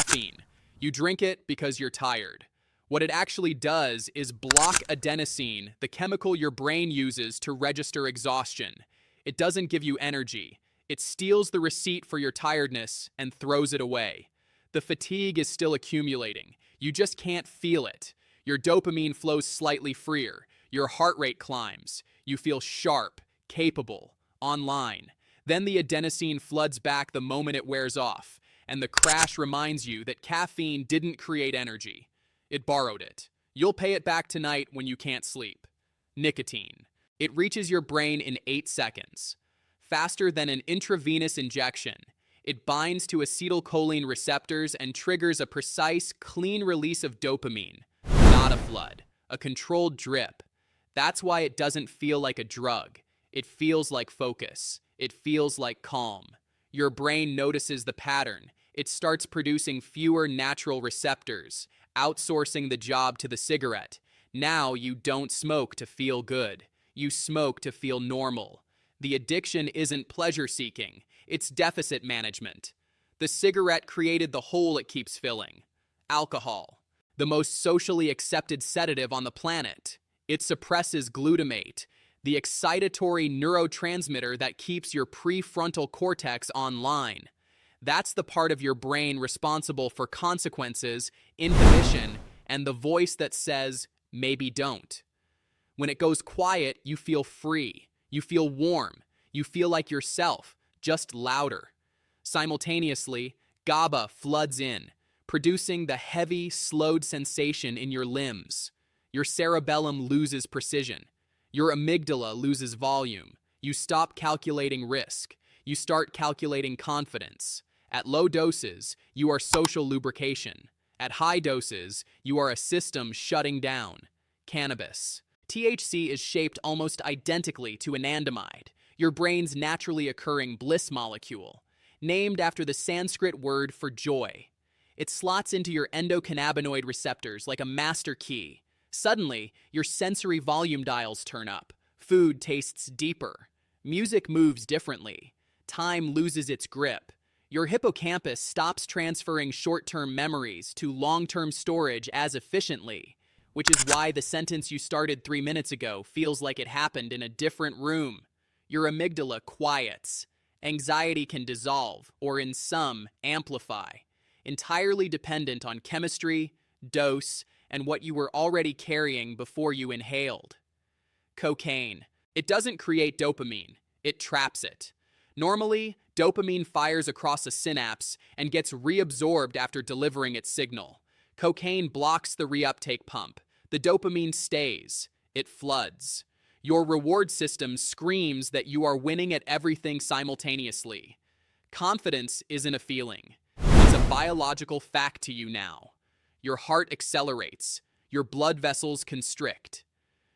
Caffeine. You drink it because you're tired. What it actually does is block adenosine, the chemical your brain uses to register exhaustion. It doesn't give you energy. It steals the receipt for your tiredness and throws it away. The fatigue is still accumulating. You just can't feel it. Your dopamine flows slightly freer. Your heart rate climbs. You feel sharp, capable, online. Then the adenosine floods back the moment it wears off, and the crash reminds you that caffeine didn't create energy. It borrowed it. You'll pay it back tonight when you can't sleep. Nicotine. It reaches your brain in 8 seconds. Faster than an intravenous injection. It binds to acetylcholine receptors and triggers a precise, clean release of dopamine. Not a flood, a controlled drip. That's why it doesn't feel like a drug. It feels like focus. It feels like calm. Your brain notices the pattern. It starts producing fewer natural receptors, outsourcing the job to the cigarette. Now you don't smoke to feel good. You smoke to feel normal. The addiction isn't pleasure-seeking. It's deficit management. The cigarette created the hole it keeps filling. Alcohol, the most socially accepted sedative on the planet. It suppresses glutamate, the excitatory neurotransmitter that keeps your prefrontal cortex online. That's the part of your brain responsible for consequences, inhibition, and the voice that says, maybe don't. When it goes quiet, you feel free. You feel warm. You feel like yourself, just louder. Simultaneously, GABA floods in, producing the heavy, slowed sensation in your limbs. Your cerebellum loses precision. Your amygdala loses volume. You stop calculating risk. You start calculating confidence. At low doses, you are social lubrication. At high doses, you are a system shutting down. Cannabis. THC is shaped almost identically to anandamide, your brain's naturally occurring bliss molecule, named after the Sanskrit word for joy. It slots into your endocannabinoid receptors like a master key. Suddenly, your sensory volume dials turn up. Food tastes deeper. Music moves differently. Time loses its grip. Your hippocampus stops transferring short-term memories to long-term storage as efficiently, which is why the sentence you started 3 minutes ago feels like it happened in a different room. Your amygdala quiets. Anxiety can dissolve, or in some, amplify, entirely dependent on chemistry, dose, and what you were already carrying before you inhaled. Cocaine. It doesn't create dopamine, it traps it. Normally, dopamine fires across a synapse and gets reabsorbed after delivering its signal. Cocaine blocks the reuptake pump. The dopamine stays. It floods. Your reward system screams that you are winning at everything simultaneously. Confidence isn't a feeling. It's a biological fact to you now. Your heart accelerates. Your blood vessels constrict.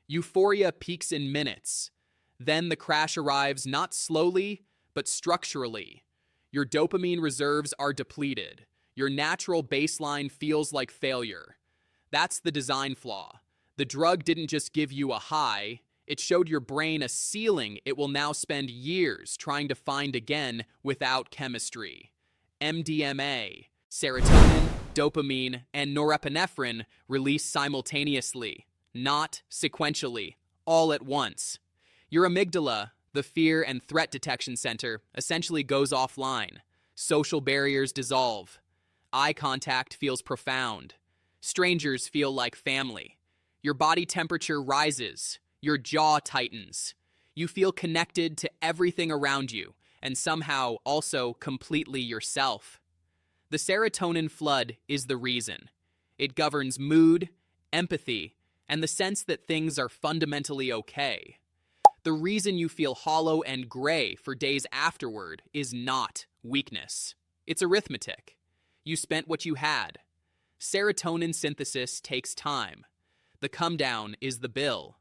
Euphoria peaks in minutes. Then the crash arrives not slowly, but structurally. Your dopamine reserves are depleted. Your natural baseline feels like failure. That's the design flaw. The drug didn't just give you a high, it showed your brain a ceiling it will now spend years trying to find again without chemistry. MDMA, serotonin, dopamine, and norepinephrine release simultaneously, not sequentially, all at once. Your amygdala, the fear and threat detection center, essentially goes offline. Social barriers dissolve. Eye contact feels profound. Strangers feel like family. Your body temperature rises. Your jaw tightens. You feel connected to everything around you, and somehow also completely yourself. The serotonin flood is the reason. It governs mood, empathy, and the sense that things are fundamentally okay. The reason you feel hollow and gray for days afterward is not weakness. It's arithmetic. You spent what you had. Serotonin synthesis takes time. The come down is the bill.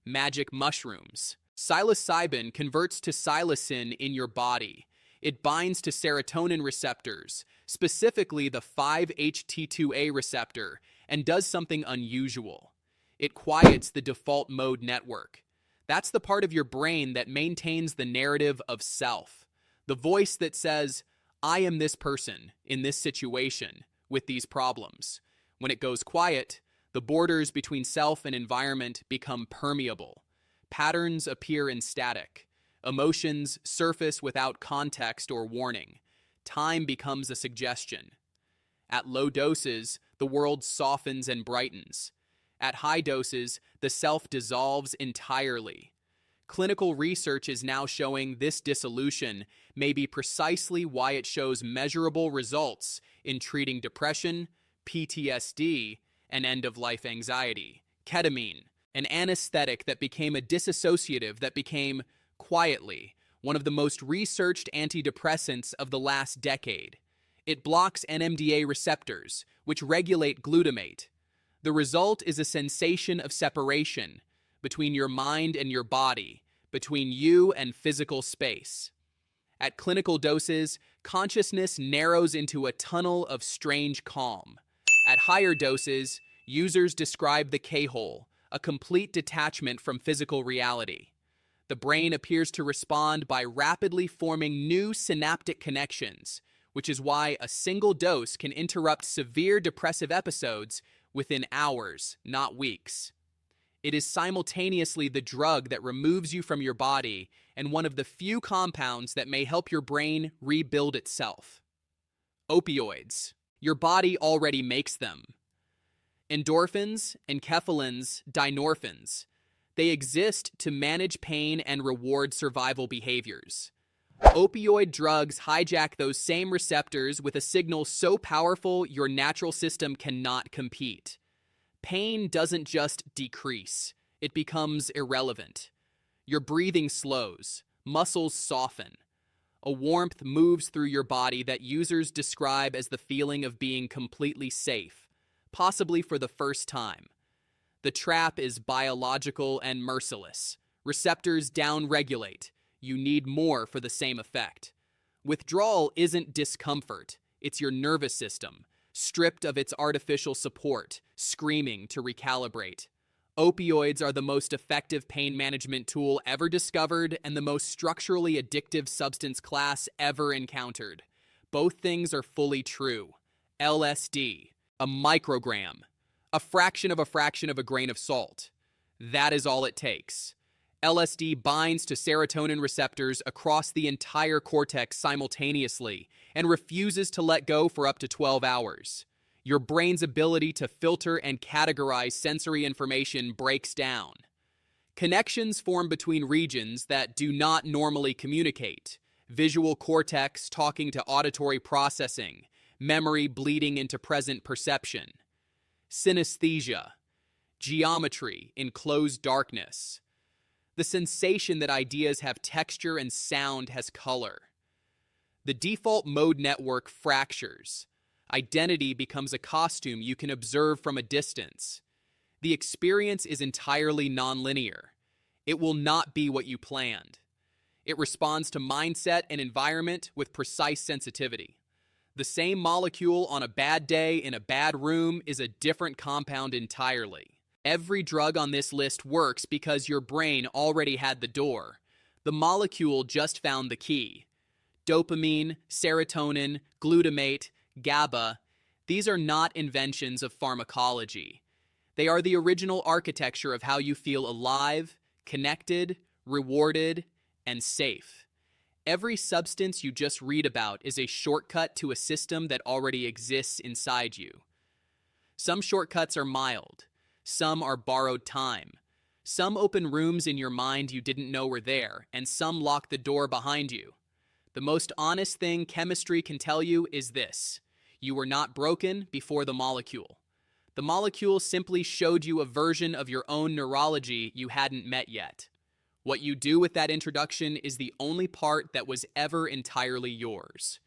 Magic mushrooms. Psilocybin converts to psilocin in your body. It binds to serotonin receptors, specifically the 5-HT2A receptor, and does something unusual. It quiets the default mode network. That's the part of your brain that maintains the narrative of self. The voice that says, I am this person in this situation, with these problems. When it goes quiet, the borders between self and environment become permeable. Patterns appear in static. Emotions surface without context or warning. Time becomes a suggestion. At low doses, the world softens and brightens. At high doses, the self dissolves entirely. Clinical research is now showing this dissolution may be precisely why it shows measurable results in treating depression, PTSD, and end-of-life anxiety. Ketamine, an anesthetic that became a dissociative that became, quietly, one of the most researched antidepressants of the last decade. It blocks NMDA receptors, which regulate glutamate. The result is a sensation of separation between your mind and your body, between you and physical space. At clinical doses, consciousness narrows into a tunnel of strange calm. At higher doses, users describe the K-hole, a complete detachment from physical reality. The brain appears to respond by rapidly forming new synaptic connections, which is why a single dose can interrupt severe depressive episodes within hours, not weeks. It is simultaneously the drug that removes you from your body and one of the few compounds that may help your brain rebuild itself. Opioids. Your body already makes them. Endorphins, enkephalins, dynorphins. They exist to manage pain and reward survival behaviors. Opioid drugs hijack those same receptors with a signal so powerful your natural system cannot compete. Pain doesn't just decrease, it becomes irrelevant. Your breathing slows, muscles soften. A warmth moves through your body that users describe as the feeling of being completely safe, possibly for the first time. The trap is biological and merciless. Receptors downregulate. You need more for the same effect. Withdrawal isn't discomfort, it's your nervous system, stripped of its artificial support, screaming to recalibrate. Opioids are the most effective pain management tool ever discovered and the most structurally addictive substance class ever encountered. Both things are fully true. LSD, a microgram, a fraction of a grain of salt. That is all it takes. LSD binds to serotonin receptors across the entire cortex simultaneously and refuses to let go for up to 12 hours. Your brain's ability to filter and categorize sensory information breaks down. Connections form between regions that do not normally communicate. Visual cortex talking to auditory processing, memory bleeding into present perception. Synesthesia, geometry in closed darkness. The sensation that ideas have texture and sound has color. The default mode network fractures. Identity becomes a costume you can observe from a distance. The experience is entirely nonlinear. It will not be what you planned. It responds to mindset and environment with precise sensitivity. The same molecule on a bad day in a bad room is a different compound entirely. Every drug on this list works because your brain already had the door. The molecule just found the key. Dopamine, serotonin, glutamate, GABA, these are not inventions of pharmacology. They are the original architecture of how you feel alive, connected, rewarded, and safe. Every substance you just read about is a shortcut to a system that already exists inside you. Some shortcuts are mild. Some are borrowed time. Some open rooms in your mind you didn't know were there, and some lock the door behind you. The most honest thing chemistry can tell you is this: you were not broken before the molecule. The molecule simply showed you a version of your own neurology you hadn't met yet. What you do with that introduction is the only part that was ever entirely yours.